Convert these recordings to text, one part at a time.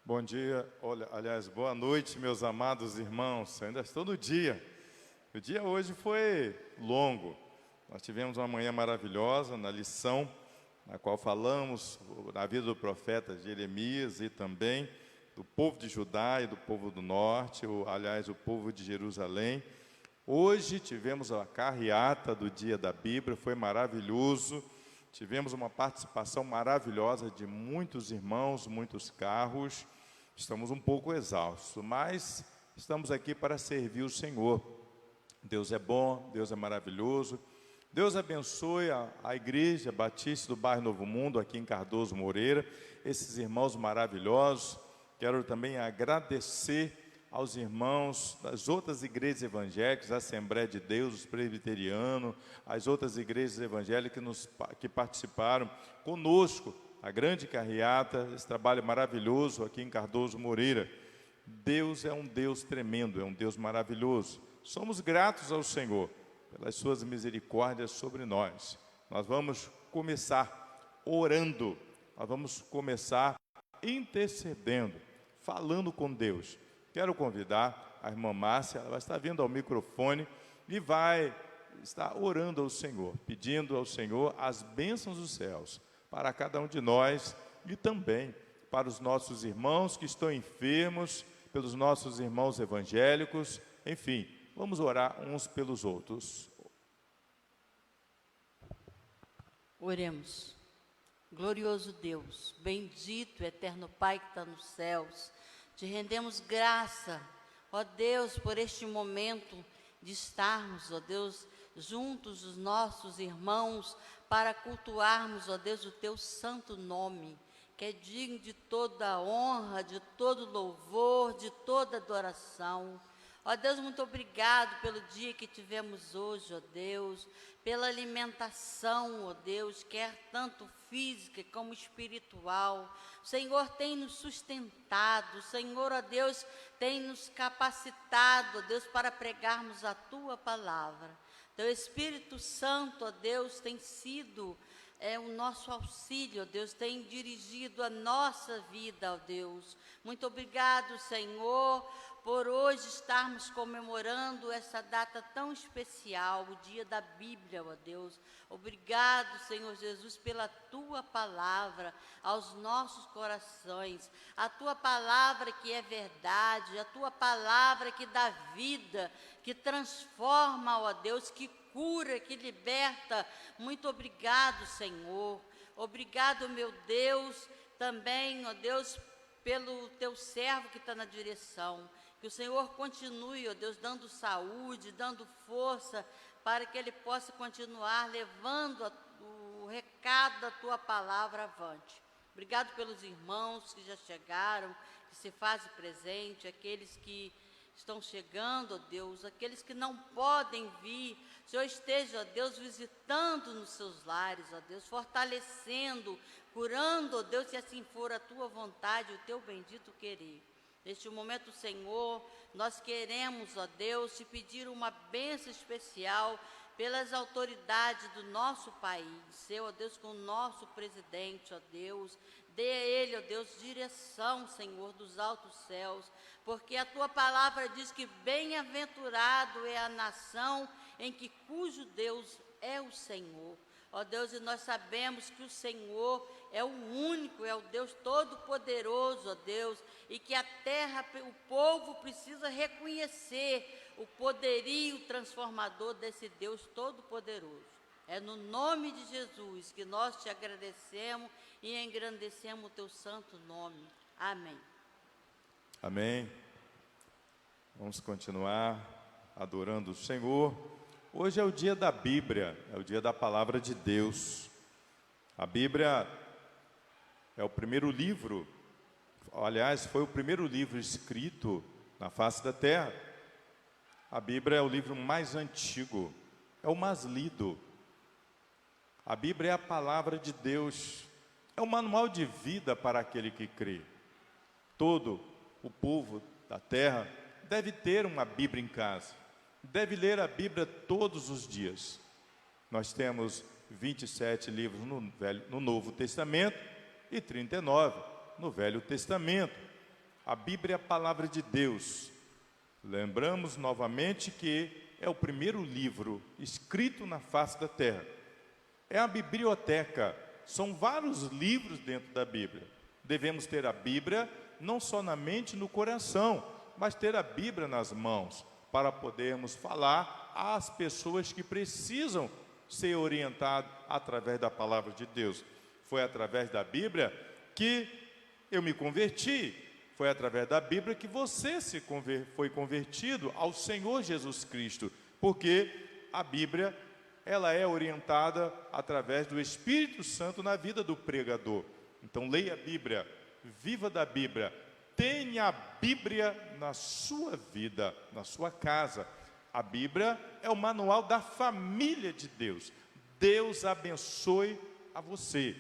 Bom dia, olha, aliás, boa noite, meus amados irmãos. Eu ainda estou no dia. O dia hoje foi longo. Nós tivemos uma manhã maravilhosa na lição, na qual falamos da vida do profeta Jeremias e também do povo de Judá e do povo do norte, aliás, o povo de Jerusalém. Hoje tivemos a carreata do Dia da Bíblia, foi maravilhoso. Tivemos uma participação maravilhosa de muitos irmãos, muitos carros. Estamos um pouco exaustos, mas estamos aqui para servir o Senhor. Deus é bom, Deus é maravilhoso. Deus abençoe a Igreja Batista do Bairro Novo Mundo, aqui em Cardoso Moreira, esses irmãos maravilhosos. Quero também agradecer aos irmãos das outras igrejas evangélicas, a Assembleia de Deus, os presbiterianos, as outras igrejas evangélicas que participaram conosco, a grande carreata, esse trabalho maravilhoso aqui em Cardoso Moreira. Deus é um Deus tremendo, é um Deus maravilhoso. Somos gratos ao Senhor pelas suas misericórdias sobre nós. Nós vamos começar orando, nós vamos começar intercedendo, falando com Deus. Quero convidar a irmã Márcia, ela vai estar vindo ao microfone e vai estar orando ao Senhor, pedindo ao Senhor as bênçãos dos céus para cada um de nós e também para os nossos irmãos que estão enfermos, pelos nossos irmãos evangélicos, enfim, vamos orar uns pelos outros. Oremos. Glorioso Deus, bendito eterno Pai que está nos céus, te rendemos graça, ó Deus, por este momento de estarmos, ó Deus, juntos os nossos irmãos, para cultuarmos, ó Deus, o teu santo nome, que é digno de toda honra, de todo louvor, de toda adoração. Ó Deus, muito obrigado pelo dia que tivemos hoje, ó Deus, pela alimentação, ó Deus, quer tanto física como espiritual. O Senhor tem nos sustentado, o Senhor, ó Deus, tem nos capacitado, ó Deus, para pregarmos a Tua palavra. Teu Espírito Santo, ó Deus, tem sido o nosso auxílio, ó Deus, tem dirigido a nossa vida, ó Deus. Muito obrigado, Senhor, por hoje estarmos comemorando essa data tão especial, o dia da Bíblia, ó Deus. Obrigado, Senhor Jesus, pela Tua palavra aos nossos corações, a Tua palavra que é verdade, a Tua palavra que dá vida, que transforma, ó Deus, que cura, que liberta. Muito obrigado, Senhor. Obrigado, meu Deus, também, ó Deus, pelo Teu servo que está na direção. Que o Senhor continue, ó Deus, dando saúde, dando força, para que ele possa continuar levando o recado da Tua palavra avante. Obrigado pelos irmãos que já chegaram, que se fazem presente, aqueles que estão chegando, ó Deus, aqueles que não podem vir. O Senhor esteja, ó Deus, visitando nos seus lares, ó Deus, fortalecendo, curando, ó Deus, se assim for a Tua vontade, o Teu bendito querer. Neste momento, Senhor, nós queremos, ó Deus, te pedir uma bênção especial pelas autoridades do nosso país. Seu, ó Deus, com o nosso presidente, ó Deus, dê a ele, ó Deus, direção, Senhor, dos altos céus, porque a Tua palavra diz que bem-aventurado é a nação em que cujo Deus é o Senhor. Ó Deus, e nós sabemos que o Senhor é o único, é o Deus todo-poderoso, ó Deus, e que a terra, o povo precisa reconhecer o poderio transformador desse Deus todo-poderoso. É no nome de Jesus que nós te agradecemos e engrandecemos o Teu santo nome. Amém. Amém. Vamos continuar adorando o Senhor. Hoje é o dia da Bíblia, é o dia da palavra de Deus. A Bíblia é o primeiro livro, aliás, foi o primeiro livro escrito na face da terra. A Bíblia é o livro mais antigo, é o mais lido. A Bíblia é a palavra de Deus, é o manual de vida para aquele que crê. Todo o povo da terra deve ter uma Bíblia em casa, deve ler a Bíblia todos os dias. Nós temos 27 livros no Novo Testamento e 39 no Velho Testamento. A Bíblia é a palavra de Deus. Lembramos novamente que é o primeiro livro escrito na face da terra. É a biblioteca. São vários livros dentro da Bíblia. Devemos ter a Bíblia não só na mente e no coração, mas ter a Bíblia nas mãos, para podermos falar às pessoas que precisam ser orientadas através da palavra de Deus. Foi através da Bíblia que eu me converti. Foi através da Bíblia que você foi convertido ao Senhor Jesus Cristo, porque a Bíblia, ela é orientada através do Espírito Santo na vida do pregador. Então leia a Bíblia, viva da Bíblia, tenha a Bíblia na sua vida, na sua casa. A Bíblia é o manual da família de Deus. Deus abençoe a você,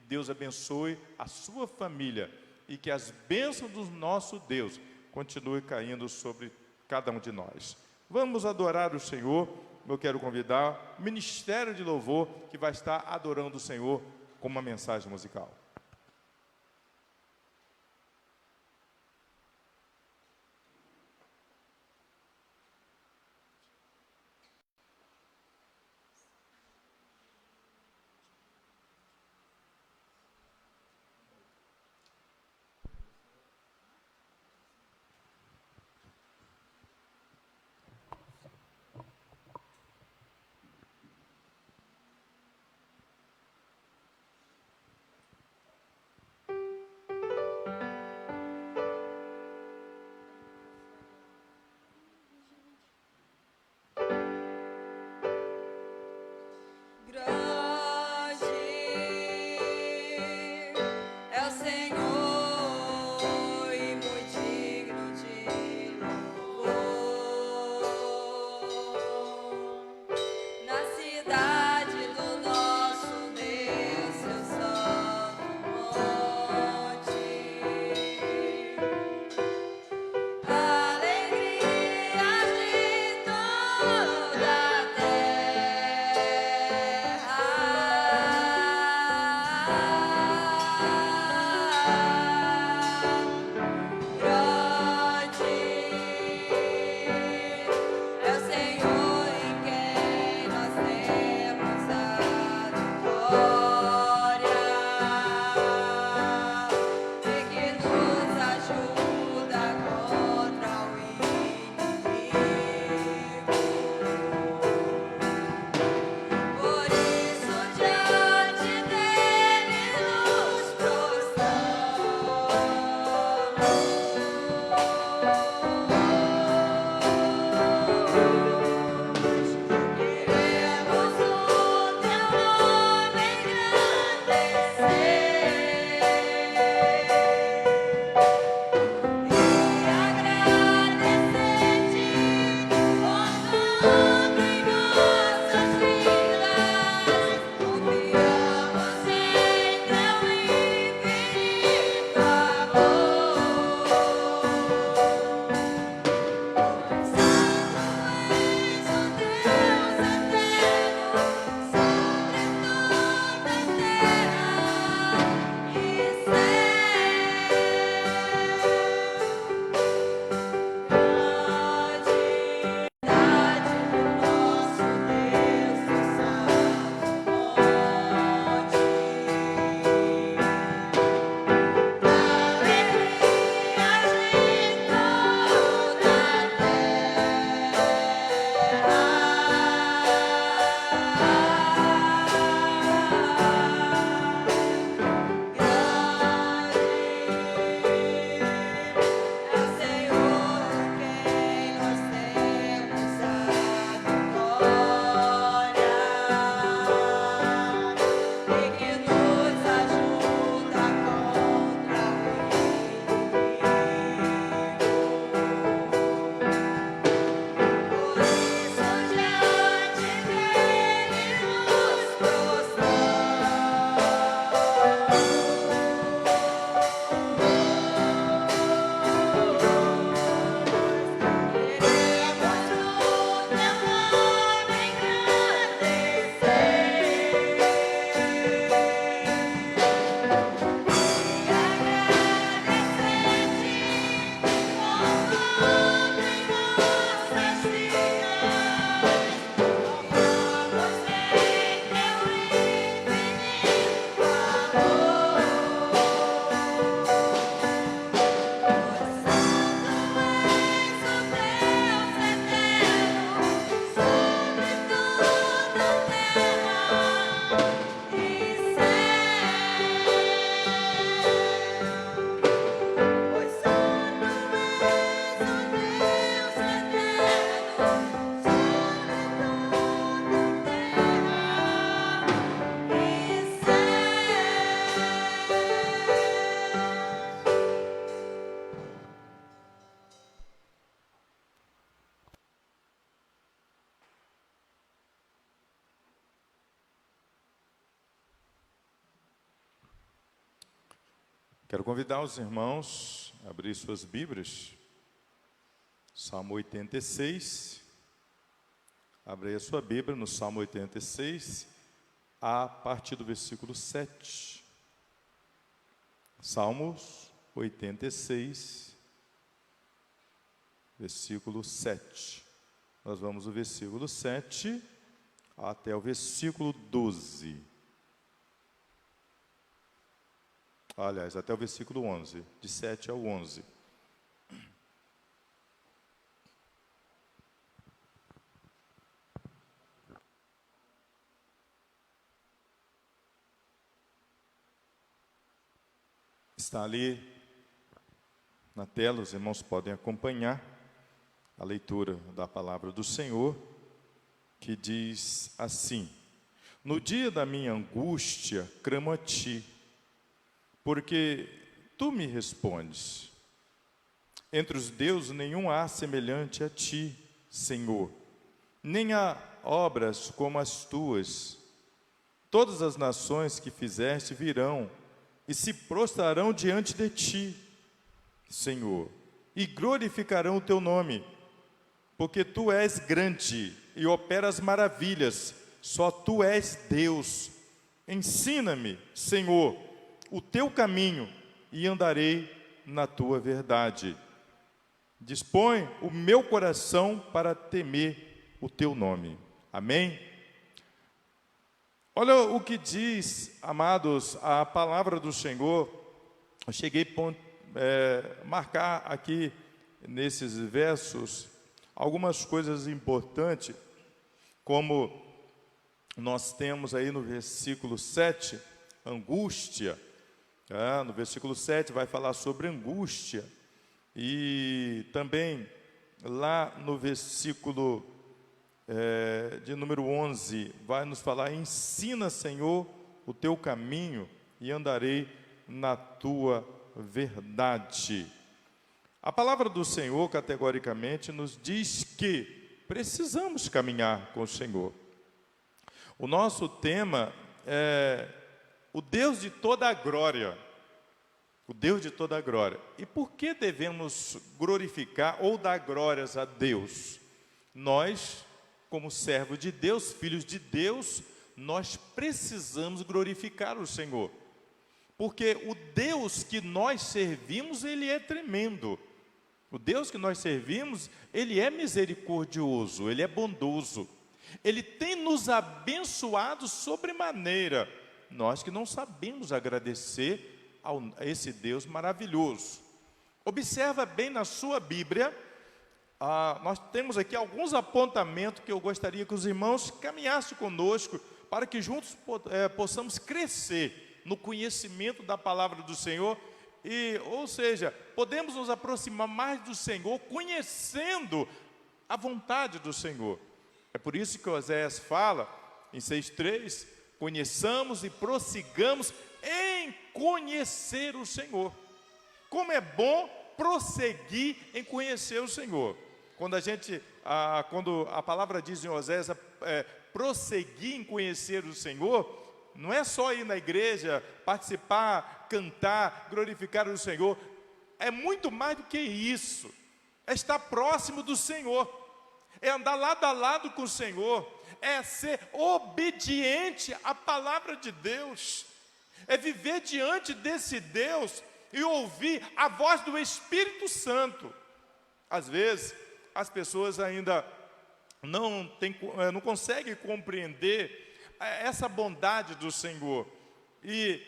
Deus abençoe a sua família, e que as bênçãos do nosso Deus continue caindo sobre cada um de nós. Vamos adorar o Senhor. Eu quero convidar o Ministério de Louvor, que vai estar adorando o Senhor com uma mensagem musical. Quero convidar os irmãos a abrir suas Bíblias. Salmo 86. Abre aí a sua Bíblia no Salmo 86, a partir do versículo 7. Salmos 86, versículo 7. Nós vamos do versículo 7 até o versículo 12. Aliás, até o versículo 11, de 7 ao 11. Está ali na tela, os irmãos podem acompanhar a leitura da palavra do Senhor, que diz assim: no dia da minha angústia, clamo a ti, porque tu me respondes. Entre os deuses nenhum há semelhante a ti, Senhor, nem há obras como as tuas. Todas as nações que fizeste virão e se prostrarão diante de ti, Senhor, e glorificarão o teu nome, porque tu és grande e operas maravilhas, só tu és Deus. Ensina-me, Senhor, o teu caminho, e andarei na tua verdade. Dispõe o meu coração para temer o teu nome. Amém? Olha o que diz, amados, a palavra do Senhor. Eu cheguei a marcar aqui nesses versos algumas coisas importantes, como nós temos aí no versículo 7, angústia. No versículo 7 vai falar sobre angústia. E também lá no versículo de número 11, vai nos falar: ensina, Senhor, o teu caminho, e andarei na tua verdade. A palavra do Senhor, categoricamente, nos diz que precisamos caminhar com o Senhor. O nosso tema é o Deus de toda a glória. O Deus de toda a glória. E por que devemos glorificar ou dar glórias a Deus? Nós, como servos de Deus, filhos de Deus, nós precisamos glorificar o Senhor. Porque o Deus que nós servimos, Ele é tremendo. O Deus que nós servimos, Ele é misericordioso, Ele é bondoso. Ele tem nos abençoado sobremaneira. Nós que não sabemos agradecer a esse Deus maravilhoso. Observa bem na sua Bíblia. Nós temos aqui alguns apontamentos que eu gostaria que os irmãos caminhassem conosco, para que juntos possamos crescer no conhecimento da palavra do Senhor. Ou seja, podemos nos aproximar mais do Senhor, conhecendo a vontade do Senhor. É por isso que Oséias fala, em 6,3, conheçamos e prossigamos em conhecer o Senhor. Como é bom prosseguir em conhecer o Senhor. Quando a palavra diz em Oséias, prosseguir em conhecer o Senhor, não é só ir na igreja, participar, cantar, glorificar o Senhor. É muito mais do que isso. É estar próximo do Senhor. É andar lado a lado com o Senhor. É ser obediente à palavra de Deus. É viver diante desse Deus e ouvir a voz do Espírito Santo. Às vezes, as pessoas ainda não conseguem compreender essa bondade do Senhor. E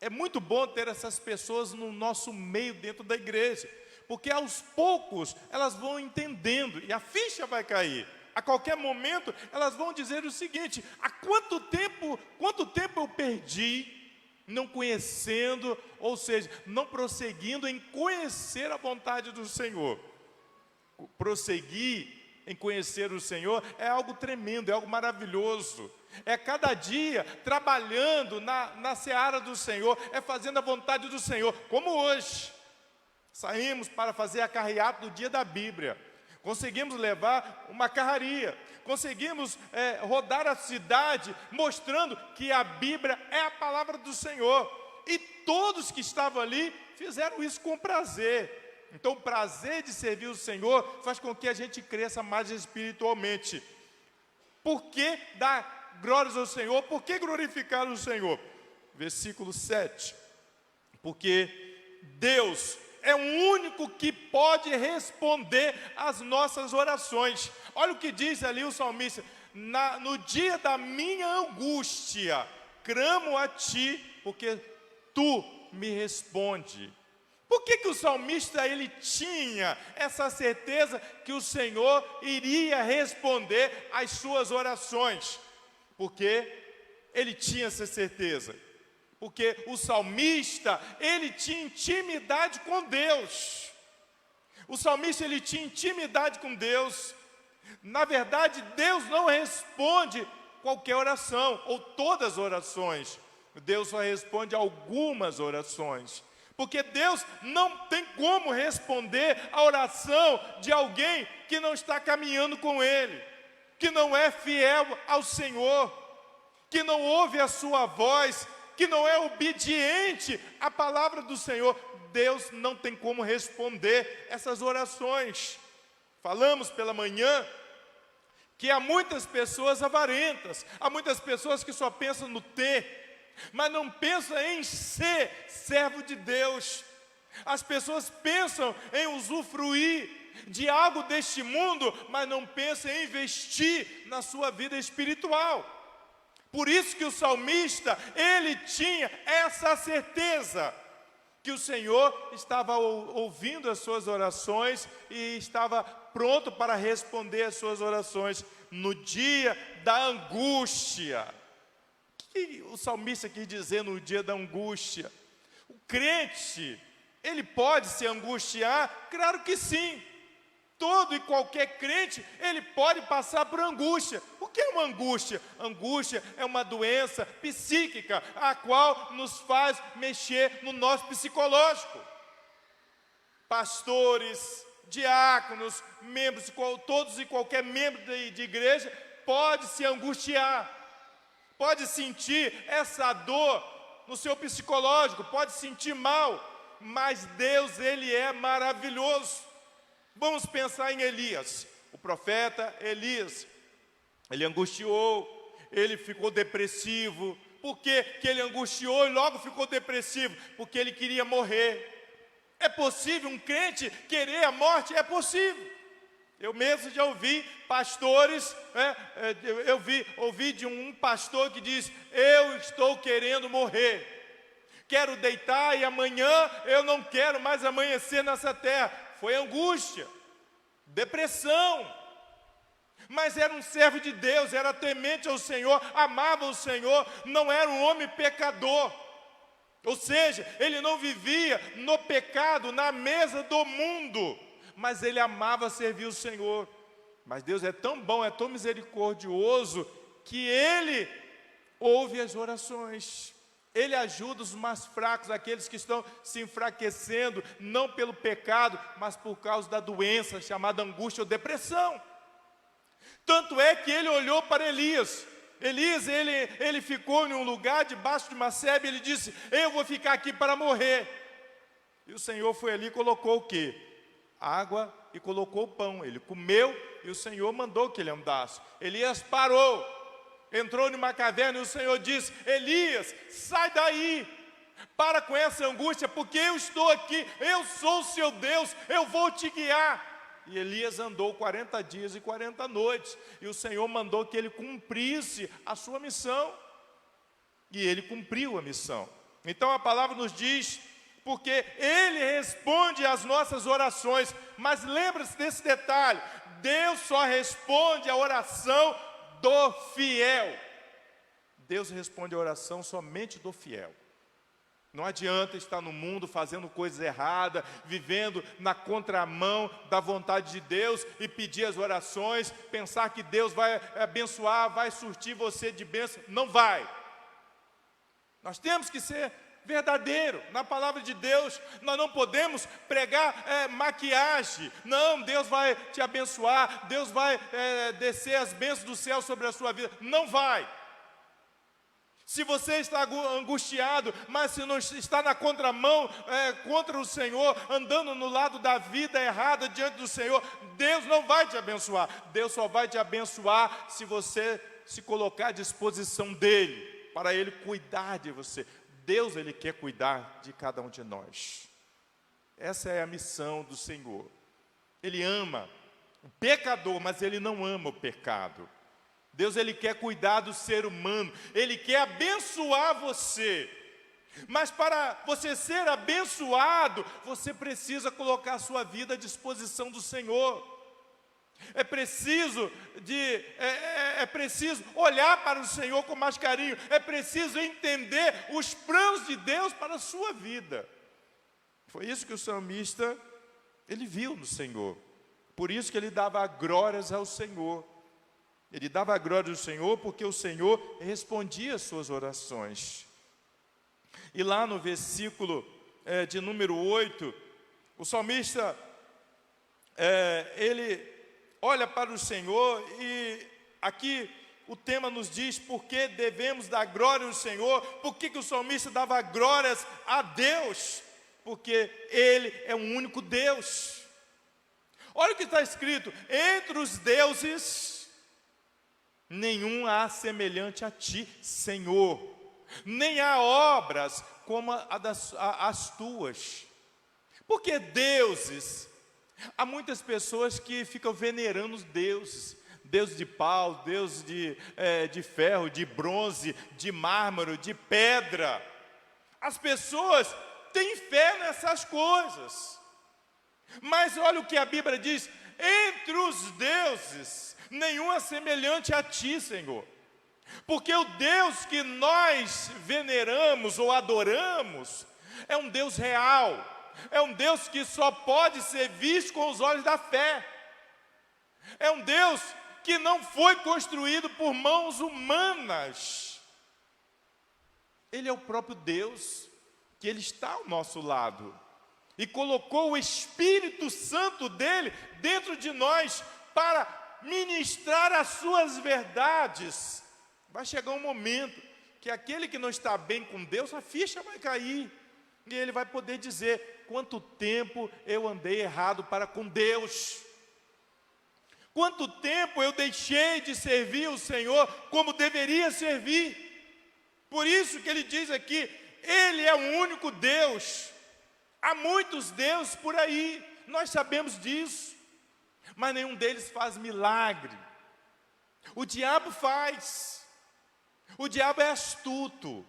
é muito bom ter essas pessoas no nosso meio, dentro da igreja, porque aos poucos elas vão entendendo e a ficha vai cair. A qualquer momento elas vão dizer o seguinte: há quanto tempo eu perdi não conhecendo, ou seja, não prosseguindo em conhecer a vontade do Senhor. Prosseguir em conhecer o Senhor é algo tremendo, é algo maravilhoso. É cada dia trabalhando na seara do Senhor, é fazendo a vontade do Senhor, como hoje. Saímos para fazer a carreata do dia da Bíblia. Conseguimos levar uma carraria. Conseguimos rodar a cidade mostrando que a Bíblia é a palavra do Senhor. e todos que estavam ali fizeram isso com prazer. Então, o prazer de servir o Senhor faz com que a gente cresça mais espiritualmente. Por que dar glórias ao Senhor? Por que glorificar o Senhor? Versículo 7. Porque Deus é o único que pode responder às nossas orações. Olha o que diz ali o salmista: no dia da minha angústia, clamo a ti, porque tu me responde. Por que o salmista ele tinha essa certeza que o Senhor iria responder às suas orações? Porque ele tinha essa certeza. Porque o salmista, ele tinha intimidade com Deus. O salmista, ele tinha intimidade com Deus. Na verdade, Deus não responde qualquer oração, ou todas as orações. Deus só responde algumas orações. Porque Deus não tem como responder a oração de alguém que não está caminhando com Ele, que não é fiel ao Senhor, que não ouve a sua voz, que não é obediente à palavra do Senhor. Deus não tem como responder essas orações. Falamos pela manhã que há muitas pessoas avarentas, há muitas pessoas que só pensam no ter, mas não pensam em ser servo de Deus. As pessoas pensam em usufruir de algo deste mundo, mas não pensam em investir na sua vida espiritual. Por isso que o salmista, ele tinha essa certeza, que o Senhor estava ouvindo as suas orações e estava pronto para responder as suas orações no dia da angústia. O que o salmista quis dizer no dia da angústia? O crente, ele pode se angustiar? Claro que sim. Todo e qualquer crente, ele pode passar por angústia. O que é uma angústia? Angústia é uma doença psíquica, a qual nos faz mexer no nosso psicológico. Pastores, diáconos, membros, todos e qualquer membro de igreja pode se angustiar, pode sentir essa dor no seu psicológico, pode sentir mal, mas Deus, Ele é maravilhoso. Vamos pensar em Elias, o profeta Elias. Ele angustiou, ele ficou depressivo. Por que ele angustiou e logo ficou depressivo? Porque ele queria morrer. É possível um crente querer a morte? É possível. Eu mesmo já ouvi pastores, ouvi de um pastor que diz: eu estou querendo morrer, quero deitar e amanhã eu não quero mais amanhecer nessa terra. Foi angústia, depressão, mas era um servo de Deus, era temente ao Senhor, amava o Senhor, não era um homem pecador. Ou seja, ele não vivia no pecado, na mesa do mundo, mas ele amava servir o Senhor. Mas Deus é tão bom, é tão misericordioso, que Ele ouve as orações. Ele ajuda os mais fracos, aqueles que estão se enfraquecendo, não pelo pecado, mas por causa da doença chamada angústia ou depressão. Tanto é que ele olhou para Elias. Elias, ele ficou em um lugar debaixo de uma sebe, ele disse: eu vou ficar aqui para morrer. E o Senhor foi ali e colocou o quê? Água, e colocou o pão. Ele comeu e o Senhor mandou que ele andasse. Elias parou, entrou numa caverna e o Senhor disse: Elias, sai daí, para com essa angústia, porque eu estou aqui, eu sou o seu Deus, eu vou te guiar. E Elias andou 40 dias e 40 noites, e o Senhor mandou que ele cumprisse a sua missão, e ele cumpriu a missão. Então a palavra nos diz, porque Ele responde às nossas orações, mas lembre-se desse detalhe: Deus só responde a oração do fiel. Deus responde a oração somente do fiel. Não adianta estar no mundo fazendo coisas erradas, vivendo na contramão da vontade de Deus e pedir as orações, pensar que Deus vai abençoar, vai surtir você de bênção. Não vai. Nós temos que ser verdadeiro na palavra de Deus. Nós não podemos pregar maquiagem. Não, Deus vai te abençoar, Deus vai descer as bênçãos do céu sobre a sua vida. Não vai. Se você está angustiado, mas se não está na contramão, contra o Senhor, andando no lado da vida errada diante do Senhor, Deus não vai te abençoar. Deus só vai te abençoar se você se colocar à disposição dEle, para Ele cuidar de você. Deus, Ele quer cuidar de cada um de nós. Essa é a missão do Senhor. Ele ama o pecador, mas Ele não ama o pecado. Deus, Ele quer cuidar do ser humano, Ele quer abençoar você. Mas para você ser abençoado, você precisa colocar a sua vida à disposição do Senhor. É preciso olhar para o Senhor com mais carinho. É preciso entender os planos de Deus para a sua vida. Foi isso que o salmista, ele viu no Senhor. Por isso que ele dava glórias ao Senhor. Ele dava glória ao Senhor porque o Senhor respondia às suas orações. E lá no versículo de número 8, o salmista, ele olha para o Senhor e aqui o tema nos diz por que devemos dar glória ao Senhor. Por que o salmista dava glórias a Deus? Porque Ele é o único Deus. Olha o que está escrito: entre os deuses nenhum há semelhante a ti, Senhor, nem há obras como as tuas. Porque deuses, há muitas pessoas que ficam venerando os deuses. Deus de pau, Deus de ferro, de bronze, de mármore, de pedra. As pessoas têm fé nessas coisas. Mas olha o que a Bíblia diz: entre os deuses nenhum é semelhante a ti, Senhor. Porque o Deus que nós veneramos ou adoramos é um Deus real, é um Deus que só pode ser visto com os olhos da fé, é um Deus que não foi construído por mãos humanas. Ele é o próprio Deus, que Ele está ao nosso lado e colocou o Espírito Santo dEle dentro de nós para ministrar as suas verdades. Vai chegar um momento que aquele que não está bem com Deus, a ficha vai cair, e ele vai poder dizer: quanto tempo eu andei errado para com Deus, quanto tempo eu deixei de servir o Senhor como deveria servir. Por isso que ele diz aqui: Ele é o único Deus. Há muitos deuses por aí, nós sabemos disso, mas nenhum deles faz milagre. O diabo faz. O diabo é astuto.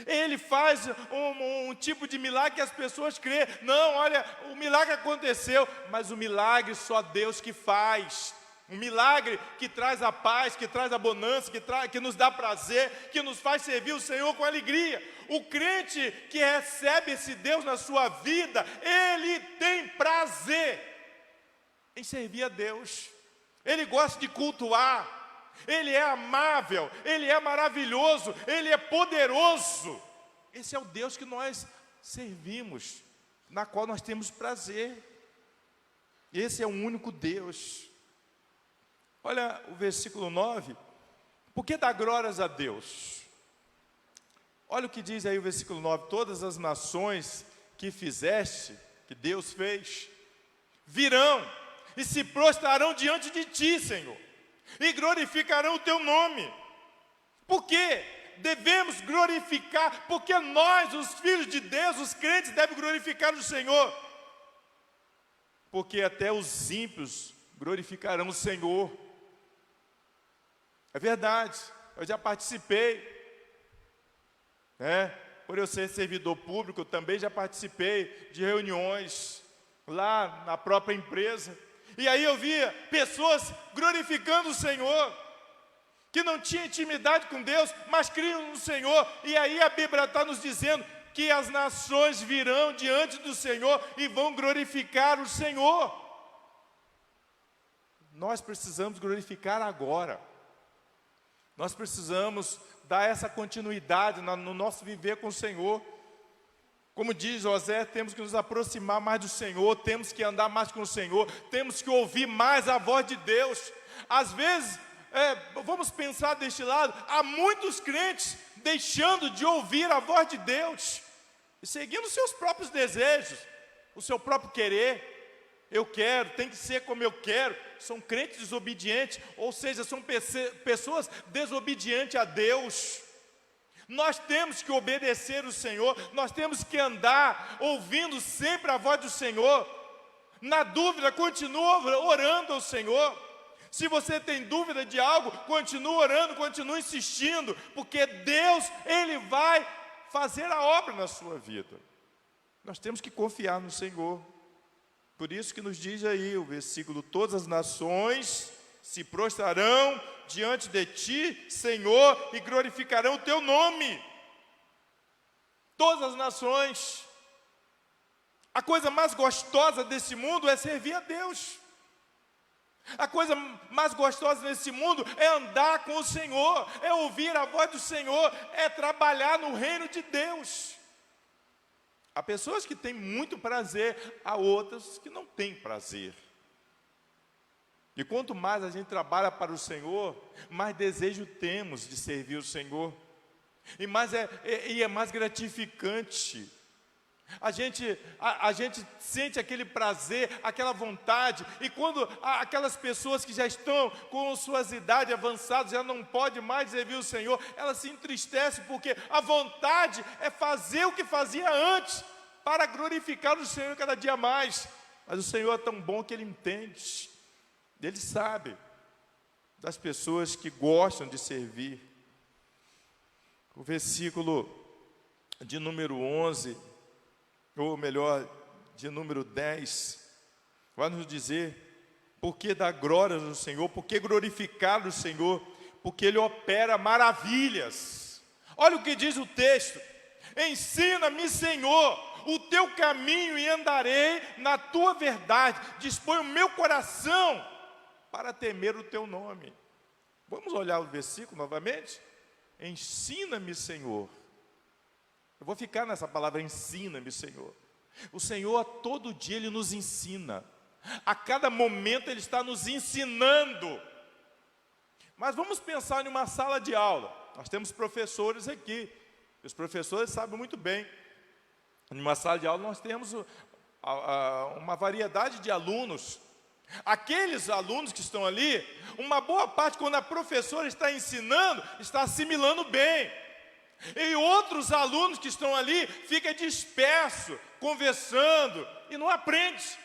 Ele faz um tipo de milagre que as pessoas creem. Não, olha, o milagre aconteceu, mas o milagre só Deus que faz. Um milagre que traz a paz, que traz a bonança, que nos dá prazer, que nos faz servir o Senhor com alegria. O crente que recebe esse Deus na sua vida, ele tem prazer em servir a Deus. Ele gosta de cultuar. Ele é amável, Ele é maravilhoso, Ele é poderoso. Esse é o Deus que nós servimos, na qual nós temos prazer. Esse é o único Deus. Olha o versículo 9. Por que dar glórias a Deus? Olha o que diz aí o versículo 9. Todas as nações que fizeste, que Deus fez, virão e se prostrarão diante de ti, Senhor, e glorificarão o teu nome. Por quê? Devemos glorificar, porque nós, os filhos de Deus, os crentes, devem glorificar o Senhor. Porque até os ímpios glorificarão o Senhor. É verdade, eu já participei, por eu ser servidor público, eu também já participei de reuniões lá na própria empresa. E aí eu via pessoas glorificando o Senhor, que não tinham intimidade com Deus, mas criam no Senhor. E aí a Bíblia está nos dizendo que as nações virão diante do Senhor e vão glorificar o Senhor. Nós precisamos glorificar agora. Nós precisamos dar essa continuidade no nosso viver com o Senhor. Como diz José, temos que nos aproximar mais do Senhor, temos que andar mais com o Senhor, temos que ouvir mais a voz de Deus. Às vezes, vamos pensar deste lado, há muitos crentes deixando de ouvir a voz de Deus, e seguindo seus próprios desejos, o seu próprio querer. Eu quero, tem que ser como eu quero. São crentes desobedientes, ou seja, são pessoas desobedientes a Deus. Nós temos que obedecer o Senhor, nós temos que andar ouvindo sempre a voz do Senhor. Na dúvida, continua orando ao Senhor. Se você tem dúvida de algo, continua orando, continua insistindo, porque Deus, Ele vai fazer a obra na sua vida. Nós temos que confiar no Senhor. Por isso que nos diz aí o versículo: todas as nações se prostrarão diante de ti, Senhor, e glorificarão o teu nome. Todas as nações. A coisa mais gostosa desse mundo é servir a Deus. A coisa mais gostosa nesse mundo é andar com o Senhor, é ouvir a voz do Senhor, é trabalhar no reino de Deus. Há pessoas que têm muito prazer, há outras que não têm prazer. E quanto mais a gente trabalha para o Senhor, mais desejo temos de servir o Senhor. E é mais gratificante. A gente sente aquele prazer, aquela vontade. E quando aquelas pessoas que já estão com suas idades avançadas, já não podem mais servir o Senhor, elas se entristecem, porque a vontade é fazer o que fazia antes, para glorificar o Senhor cada dia mais. Mas o Senhor é tão bom que Ele entende, Ele sabe das pessoas que gostam de servir. O versículo de número 11, ou melhor, de número 10, vai nos dizer: porque dá glória ao Senhor, porque glorificar o Senhor, porque Ele opera maravilhas. Olha o que diz o texto: ensina-me, Senhor, o teu caminho e andarei na tua verdade, dispõe o meu coração para temer o teu nome. Vamos olhar o versículo novamente? Ensina-me, Senhor. Eu vou ficar nessa palavra, ensina-me, Senhor. O Senhor, a todo dia, Ele nos ensina. A cada momento, Ele está nos ensinando. Mas vamos pensar em uma sala de aula. Nós temos professores aqui. Os professores sabem muito bem. Em uma sala de aula, nós temos uma variedade de alunos. Aqueles alunos que estão ali, uma boa parte, quando a professora está ensinando, está assimilando bem. E outros alunos que estão ali ficam dispersos, conversando, e não aprende.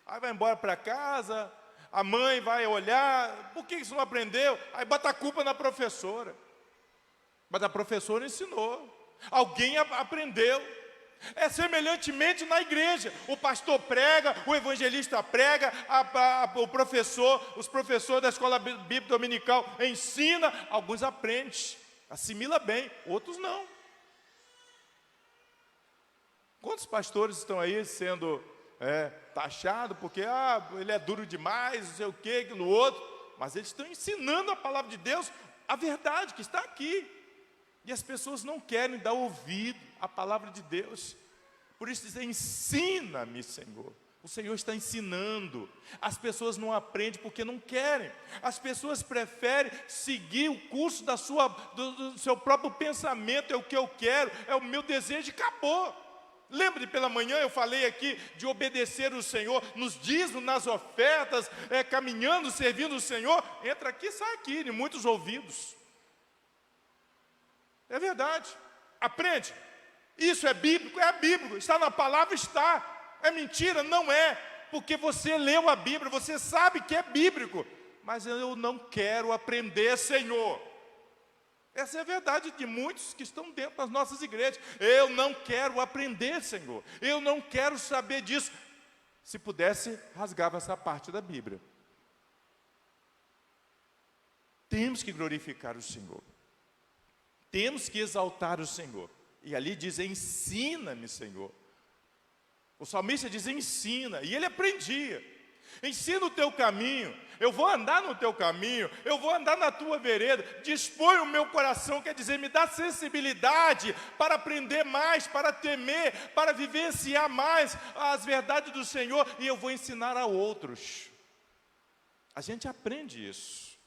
Aí vai embora para casa, a mãe vai olhar: por que isso não aprendeu? Aí bota a culpa na professora. Mas a professora ensinou, alguém aprendeu. É semelhantemente na igreja. O pastor prega, o evangelista prega, os professores da escola bíblica dominical ensina. Alguns aprendem, assimila bem, outros não. Quantos pastores estão aí sendo taxados porque ele é duro demais, não sei o que, aquilo outro, mas eles estão ensinando a palavra de Deus, a verdade que está aqui. E as pessoas não querem dar ouvido à palavra de Deus. Por isso dizem: ensina-me, Senhor. O Senhor está ensinando. As pessoas não aprendem porque não querem. As pessoas preferem seguir o curso do seu próprio pensamento. É o que eu quero, é o meu desejo, e acabou. Lembre, pela manhã eu falei aqui de obedecer o Senhor nos dízimos, nas ofertas, caminhando, servindo o Senhor. Entra aqui, sai aqui, de muitos ouvidos. É verdade. Aprende. Isso é bíblico? É bíblico. Está na palavra? Está. É mentira? Não é. Porque você leu a Bíblia, você sabe que é bíblico. Mas eu não quero aprender, Senhor. Essa é a verdade de muitos que estão dentro das nossas igrejas. Eu não quero aprender, Senhor. Eu não quero saber disso. Se pudesse, rasgava essa parte da Bíblia. Temos que glorificar o Senhor. Temos que exaltar o Senhor. E ali diz: ensina-me, Senhor. O salmista diz: ensina. E ele aprendia. Ensina o teu caminho. Eu vou andar no teu caminho. Eu vou andar na tua vereda. Dispõe o meu coração. Quer dizer, me dá sensibilidade para aprender mais, para temer, para vivenciar mais as verdades do Senhor. E eu vou ensinar a outros. A gente aprende isso.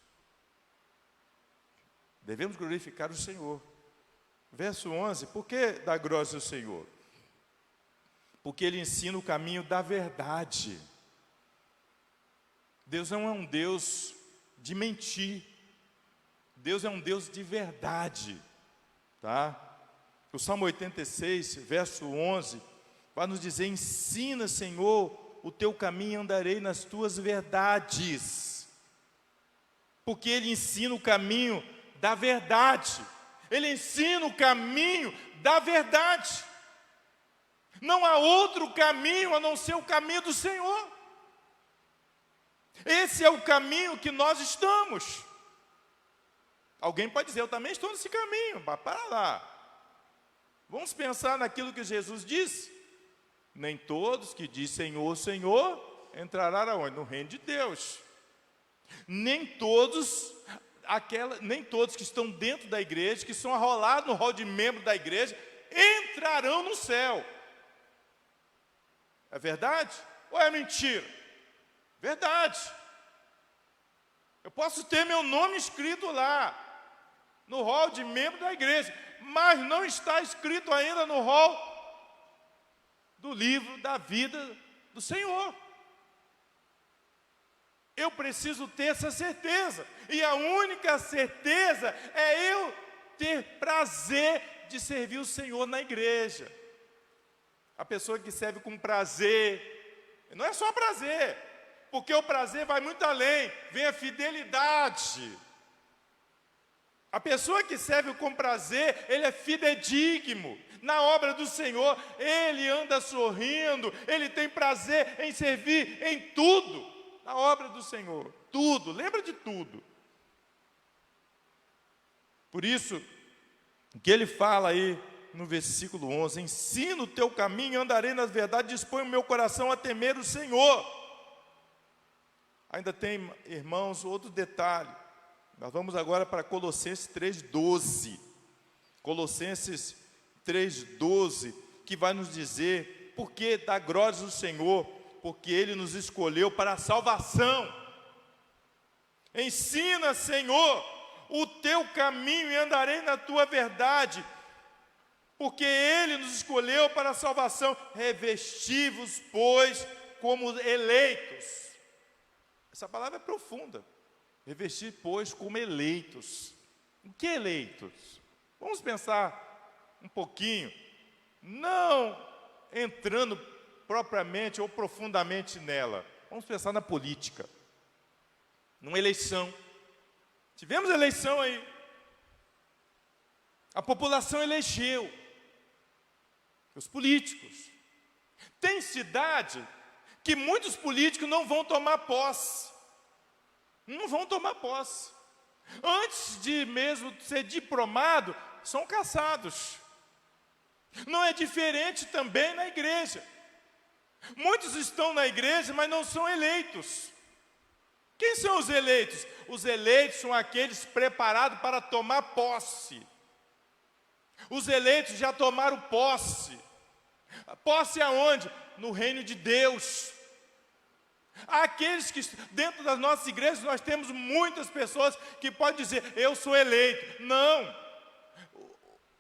Devemos glorificar o Senhor. Verso 11, por que dar glória ao Senhor? Porque Ele ensina o caminho da verdade. Deus não é um Deus de mentir. Deus é um Deus de verdade. Tá? O Salmo 86, verso 11, vai nos dizer: ensina, Senhor, o teu caminho, andarei nas tuas verdades. Porque Ele ensina o caminho da verdade. Ele ensina o caminho da verdade. Não há outro caminho a não ser o caminho do Senhor. Esse é o caminho que nós estamos. Alguém pode dizer: eu também estou nesse caminho. Mas para lá. Vamos pensar naquilo que Jesus disse. Nem todos que dizem Senhor, Senhor, entrarão aonde? No reino de Deus. Nem todos que estão dentro da igreja, que são arrolados no rol de membro da igreja, entrarão no céu. É verdade? Ou é mentira? Verdade. Eu posso ter meu nome escrito lá, no rol de membro da igreja, mas não está escrito ainda no rol do livro da vida do Senhor. Eu preciso ter essa certeza, e a única certeza é eu ter prazer de servir o Senhor na igreja. A pessoa que serve com prazer, não é só prazer, porque o prazer vai muito além, vem a fidelidade. A pessoa que serve com prazer, ele é fidedigno na obra do Senhor, ele anda sorrindo, ele tem prazer em servir em tudo. A obra do Senhor, tudo, lembra de tudo. Por isso, o que ele fala aí no versículo 11, ensina o teu caminho, andarei nas verdades, dispõe o meu coração a temer o Senhor. Ainda tem, irmãos, outro detalhe. Nós vamos agora para Colossenses 3,12. Colossenses 3,12, que vai nos dizer por que dar glórias ao Senhor. Porque Ele nos escolheu para a salvação. Ensina, Senhor, o teu caminho e andarei na tua verdade. Porque Ele nos escolheu para a salvação. Revesti-vos, pois, como eleitos. Essa palavra é profunda. Revestir, pois, como eleitos. O que eleitos? Vamos pensar um pouquinho. Não entrando propriamente ou profundamente nela. Vamos pensar na política. Numa eleição. Tivemos eleição aí. A população elegeu os políticos. Tem cidade que muitos políticos não vão tomar posse. Não vão tomar posse. Antes de mesmo ser diplomado, são caçados. Não é diferente também na igreja. Muitos estão na igreja, mas não são eleitos. Quem são os eleitos? Os eleitos são aqueles preparados para tomar posse. Os eleitos já tomaram posse. Posse aonde? No reino de Deus. Aqueles que, dentro das nossas igrejas, nós temos muitas pessoas que podem dizer, eu sou eleito. Não.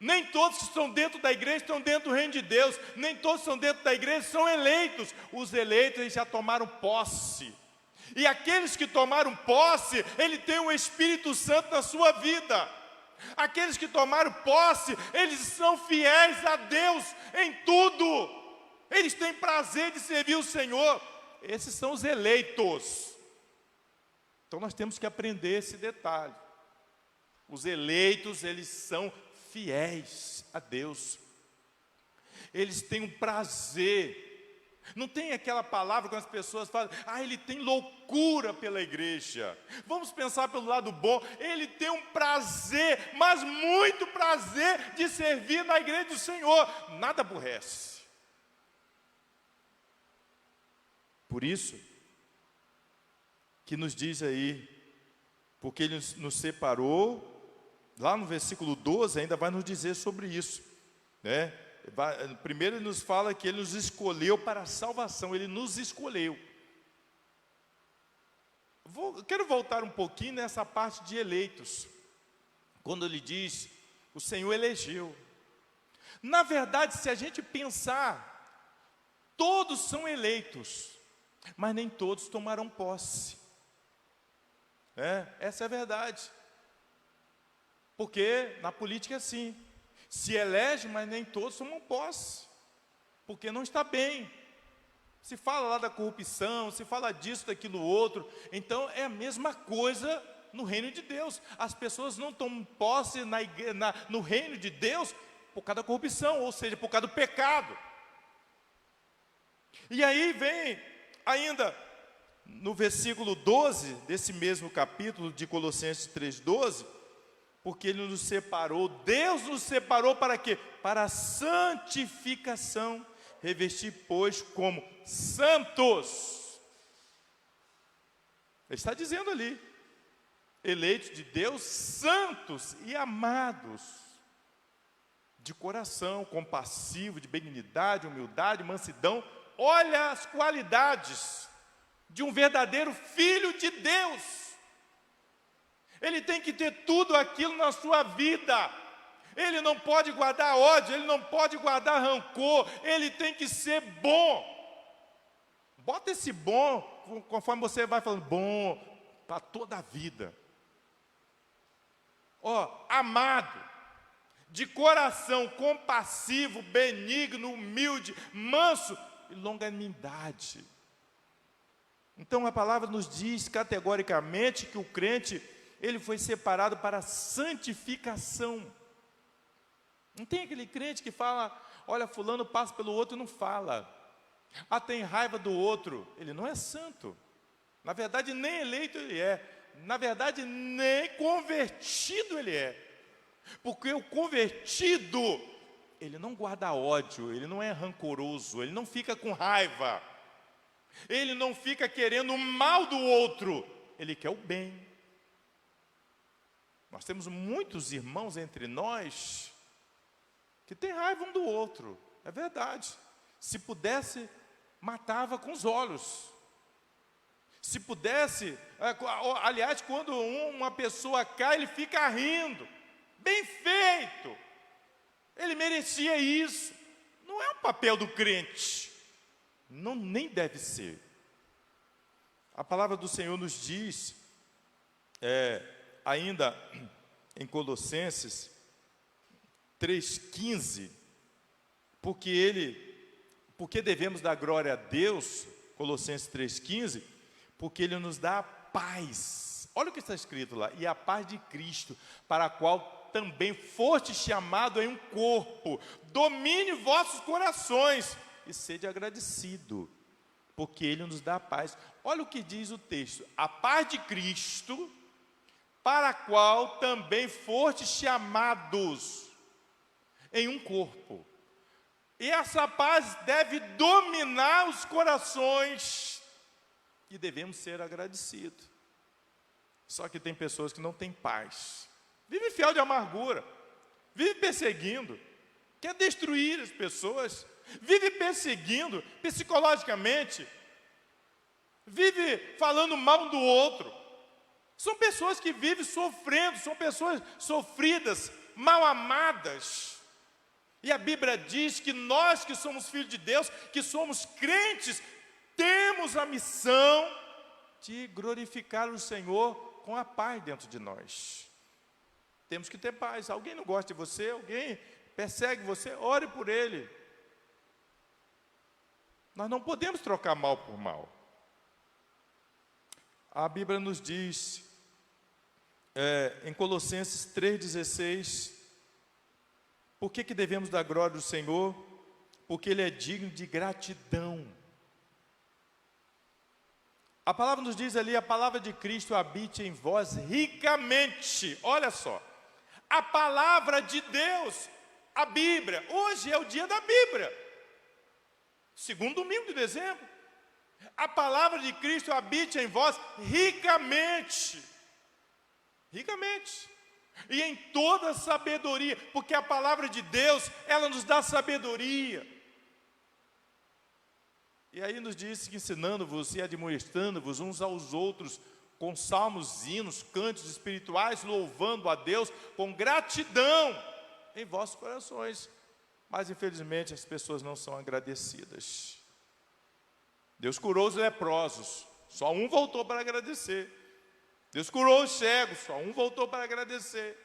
Nem todos que estão dentro da igreja estão dentro do reino de Deus. Nem todos que estão dentro da igreja são eleitos. Os eleitos, eles já tomaram posse. E aqueles que tomaram posse, ele tem o Espírito Santo na sua vida. Aqueles que tomaram posse, eles são fiéis a Deus em tudo. Eles têm prazer de servir o Senhor. Esses são os eleitos. Então nós temos que aprender esse detalhe. Os eleitos, eles são fiéis a Deus. Eles têm um prazer. Não tem aquela palavra que as pessoas falam, ele tem loucura pela igreja. Vamos pensar pelo lado bom, ele tem um prazer, mas muito prazer de servir na igreja do Senhor. Nada aborrece. Por isso, que nos diz aí, porque Ele nos separou, lá no versículo 12 ainda vai nos dizer sobre isso, né? Primeiro Ele nos fala que Ele nos escolheu para a salvação, Ele nos escolheu. Eu quero voltar um pouquinho nessa parte de eleitos. Quando ele diz, o Senhor elegeu. Na verdade, se a gente pensar, todos são eleitos, mas nem todos tomarão posse. Essa é a verdade. Porque na política é assim. Se elege, mas nem todos tomam posse. Porque não está bem. Se fala lá da corrupção, se fala disso, daquilo outro. Então é a mesma coisa no reino de Deus. As pessoas não tomam posse no reino de Deus por causa da corrupção, ou seja, por causa do pecado. E aí vem ainda no versículo 12 desse mesmo capítulo de Colossenses 3:12, porque Ele nos separou, Deus nos separou para quê? Para a santificação, revestir, pois, como santos. Ele está dizendo ali, eleitos de Deus, santos e amados, de coração, compassivo, de benignidade, humildade, mansidão. Olha as qualidades de um verdadeiro filho de Deus. Ele tem que ter tudo aquilo na sua vida. Ele não pode guardar ódio, ele não pode guardar rancor, ele tem que ser bom. Bota esse bom, conforme você vai falando, bom, para toda a vida. Amado, de coração, compassivo, benigno, humilde, manso e longanimidade. Então a palavra nos diz categoricamente que o crente, ele foi separado para a santificação. Não tem aquele crente que fala, olha, fulano passa pelo outro e não fala. Tem raiva do outro. Ele não é santo. Na verdade, nem eleito ele é. Na verdade, nem convertido ele é. Porque o convertido, ele não guarda ódio, ele não é rancoroso, ele não fica com raiva. Ele não fica querendo o mal do outro, ele quer o bem. Nós temos muitos irmãos entre nós que têm raiva um do outro, é verdade. Se pudesse, matava com os olhos. Se pudesse, aliás, quando uma pessoa cai, ele fica rindo. Bem feito! Ele merecia isso. Não é o papel do crente. Não, nem deve ser. A palavra do Senhor nos diz, ainda em Colossenses 3,15, porque devemos dar glória a Deus, Colossenses 3,15, porque Ele nos dá a paz. Olha o que está escrito lá, e a paz de Cristo, para a qual também foste chamado em um corpo, domine vossos corações, e sede agradecido, porque Ele nos dá a paz. Olha o que diz o texto, a paz de Cristo, para a qual também fostes chamados em um corpo. E essa paz deve dominar os corações, e devemos ser agradecidos. Só que tem pessoas que não têm paz, vive fiel de amargura, vive perseguindo, quer destruir as pessoas, vive perseguindo psicologicamente, vive falando mal do outro. São pessoas que vivem sofrendo, são pessoas sofridas, mal amadas. E a Bíblia diz que nós que somos filhos de Deus, que somos crentes, temos a missão de glorificar o Senhor com a paz dentro de nós. Temos que ter paz. Alguém não gosta de você, alguém persegue você, ore por ele. Nós não podemos trocar mal por mal. A Bíblia nos diz, em Colossenses 3,16, por que devemos dar glória ao Senhor? Porque Ele é digno de gratidão. A palavra nos diz ali, a palavra de Cristo habite em vós ricamente. Olha só, a palavra de Deus, a Bíblia, hoje é o dia da Bíblia, segundo domingo de dezembro. A palavra de Cristo habite em vós ricamente. Ricamente. E em toda sabedoria, porque a palavra de Deus, ela nos dá sabedoria. E aí nos diz que ensinando-vos e admoestando-vos uns aos outros com salmos, hinos, cânticos espirituais, louvando a Deus com gratidão em vossos corações. Mas infelizmente as pessoas não são agradecidas. Deus curou os leprosos, só um voltou para agradecer. Deus curou os cegos, só um voltou para agradecer.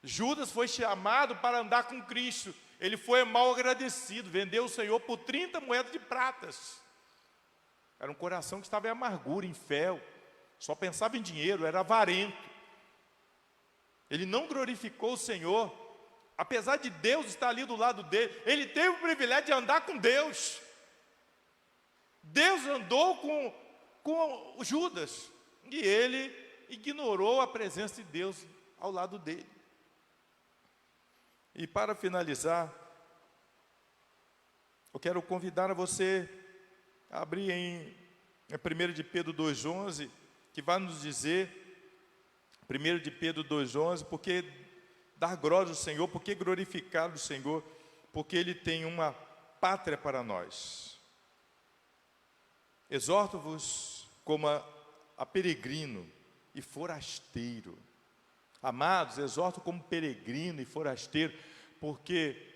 Judas foi chamado para andar com Cristo, ele foi mal agradecido, vendeu o Senhor por 30 moedas de pratas. Era um coração que estava em amargura, em fel, só pensava em dinheiro, era avarento. Ele não glorificou o Senhor, apesar de Deus estar ali do lado dele, ele teve o privilégio de andar com Deus. Deus andou com Judas, e ele ignorou a presença de Deus ao lado dele. E para finalizar, eu quero convidar a você a abrir em 1 de Pedro 2,11, que vai nos dizer, 1 de Pedro 2,11, porque dar glória ao Senhor, porque glorificar o Senhor, porque Ele tem uma pátria para nós. Exorto-vos como a peregrino e forasteiro. Amados, exorto como peregrino e forasteiro, porque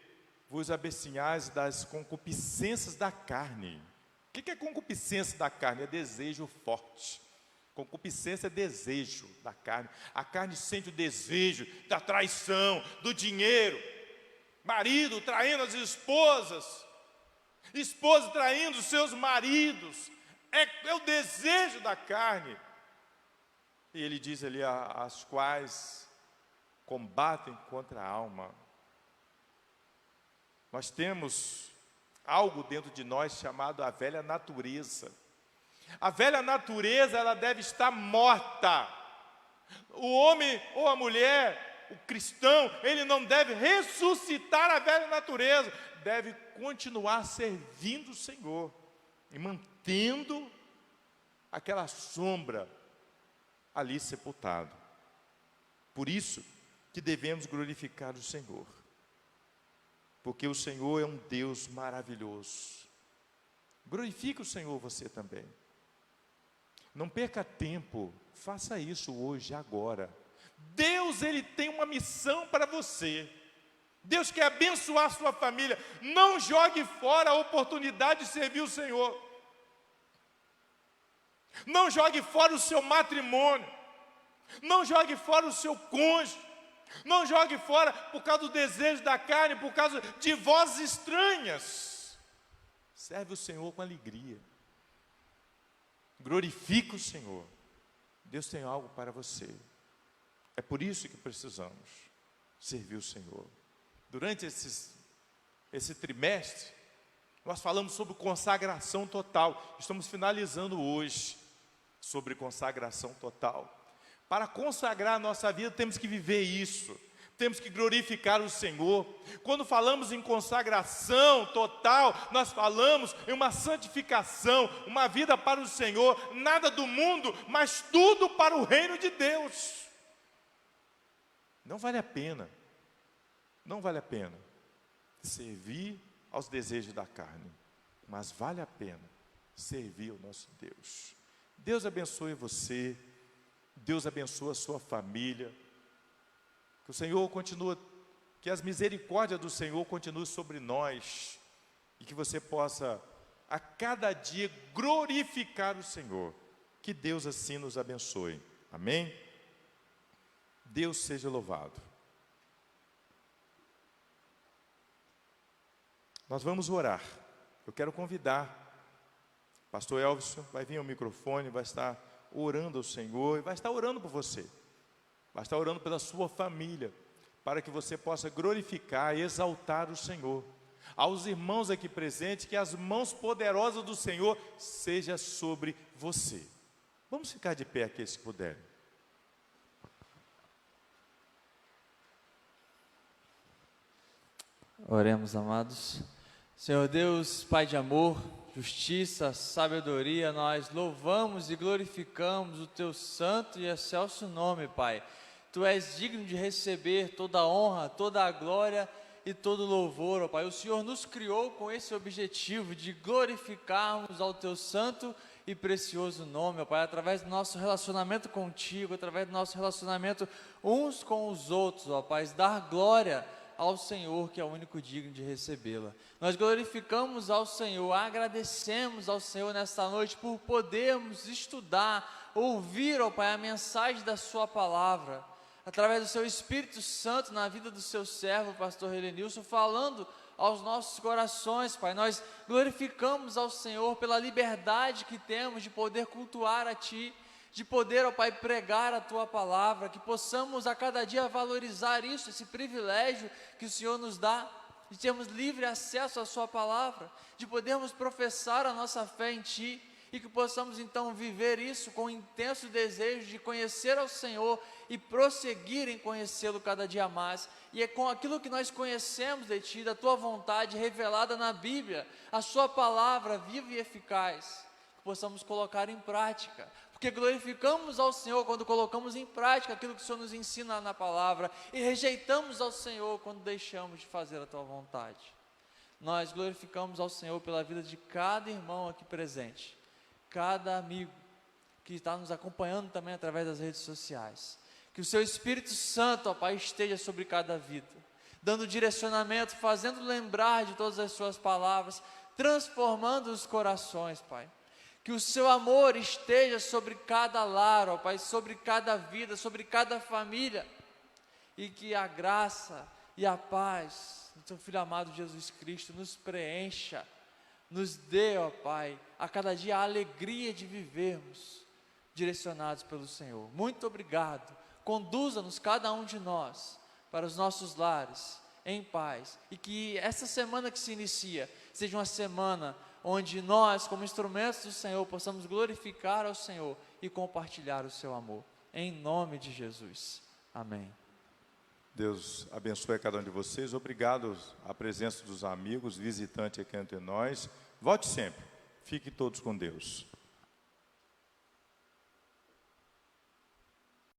vos abstinhais das concupiscências da carne. O que é concupiscência da carne? É desejo forte. Concupiscência é desejo da carne. A carne sente o desejo da traição, do dinheiro. Marido traindo as esposas, esposa traindo os seus maridos. É o desejo da carne. E ele diz ali, as quais combatem contra a alma. Nós temos algo dentro de nós chamado a velha natureza. A velha natureza, ela deve estar morta. O homem ou a mulher, o cristão, ele não deve ressuscitar a velha natureza, deve continuar servindo o Senhor e mantendo aquela sombra ali sepultado. Por isso que devemos glorificar o Senhor, porque o Senhor é um Deus maravilhoso. Glorifique o Senhor você também. Não perca tempo, faça isso hoje, agora. Deus, Ele tem uma missão para você. Deus quer abençoar a sua família. Não jogue fora a oportunidade de servir o Senhor. Não jogue fora o seu matrimônio. Não jogue fora o seu cônjuge. Não jogue fora por causa do desejo da carne, por causa de vozes estranhas. Serve o Senhor com alegria. Glorifique o Senhor. Deus tem algo para você. É por isso que precisamos servir o Senhor. Durante esse trimestre, nós falamos sobre consagração total. Estamos finalizando hoje sobre consagração total. Para consagrar a nossa vida, temos que viver isso. Temos que glorificar o Senhor. Quando falamos em consagração total, nós falamos em uma santificação, uma vida para o Senhor, nada do mundo, mas tudo para o reino de Deus. Não vale a pena servir aos desejos da carne, mas vale a pena servir ao nosso Deus. Deus abençoe você, Deus abençoe a sua família, que o Senhor continue, que as misericórdias do Senhor continuem sobre nós, e que você possa a cada dia glorificar o Senhor. Que Deus assim nos abençoe. Amém? Deus seja louvado. Nós vamos orar. Eu quero convidar pastor Elvis, vai vir ao microfone, vai estar orando ao Senhor, e vai estar orando por você, vai estar orando pela sua família, para que você possa glorificar e exaltar o Senhor. Aos irmãos aqui presentes, que as mãos poderosas do Senhor sejam sobre você. Vamos ficar de pé aqui, se puderem. Oremos, amados. Senhor Deus, Pai de amor, justiça, sabedoria, nós louvamos e glorificamos o Teu santo e excelso nome, Pai. Tu és digno de receber toda a honra, toda a glória e todo o louvor, ó Pai. O Senhor nos criou com esse objetivo de glorificarmos ao Teu santo e precioso nome, ó Pai, através do nosso relacionamento contigo, através do nosso relacionamento uns com os outros, ó Pai, dar glória ao Senhor, que é o único digno de recebê-la. Nós glorificamos ao Senhor, agradecemos ao Senhor nesta noite por podermos estudar, ouvir, ó Pai, a mensagem da sua palavra, através do seu Espírito Santo na vida do seu servo, pastor Helenilson, falando aos nossos corações, Pai. Nós glorificamos ao Senhor pela liberdade que temos de poder cultuar a Ti, de poder, ó Pai, pregar a Tua palavra, que possamos a cada dia valorizar isso, esse privilégio que o Senhor nos dá, de termos livre acesso à Sua palavra, de podermos professar a nossa fé em Ti, e que possamos então viver isso com intenso desejo de conhecer ao Senhor e prosseguir em conhecê-lo cada dia mais. E é com aquilo que nós conhecemos de Ti, da Tua vontade revelada na Bíblia, a Sua palavra viva e eficaz, que possamos colocar em prática, porque glorificamos ao Senhor quando colocamos em prática aquilo que o Senhor nos ensina na palavra, e rejeitamos ao Senhor quando deixamos de fazer a Tua vontade. Nós glorificamos ao Senhor pela vida de cada irmão aqui presente, cada amigo que está nos acompanhando também através das redes sociais. Que o Seu Espírito Santo, ó Pai, esteja sobre cada vida, dando direcionamento, fazendo lembrar de todas as Suas palavras, transformando os corações, Pai. Que o Seu amor esteja sobre cada lar, ó Pai, sobre cada vida, sobre cada família, e que a graça e a paz do Teu Filho amado Jesus Cristo nos preencha, nos dê, ó Pai, a cada dia a alegria de vivermos direcionados pelo Senhor. Muito obrigado. Conduza-nos, cada um de nós, para os nossos lares, em paz. E que essa semana que se inicia, seja uma semana onde nós, como instrumentos do Senhor, possamos glorificar ao Senhor e compartilhar o Seu amor. Em nome de Jesus. Amém. Deus abençoe a cada um de vocês. Obrigado à presença dos amigos, visitantes aqui entre nós. Volte sempre. Fiquem todos com Deus.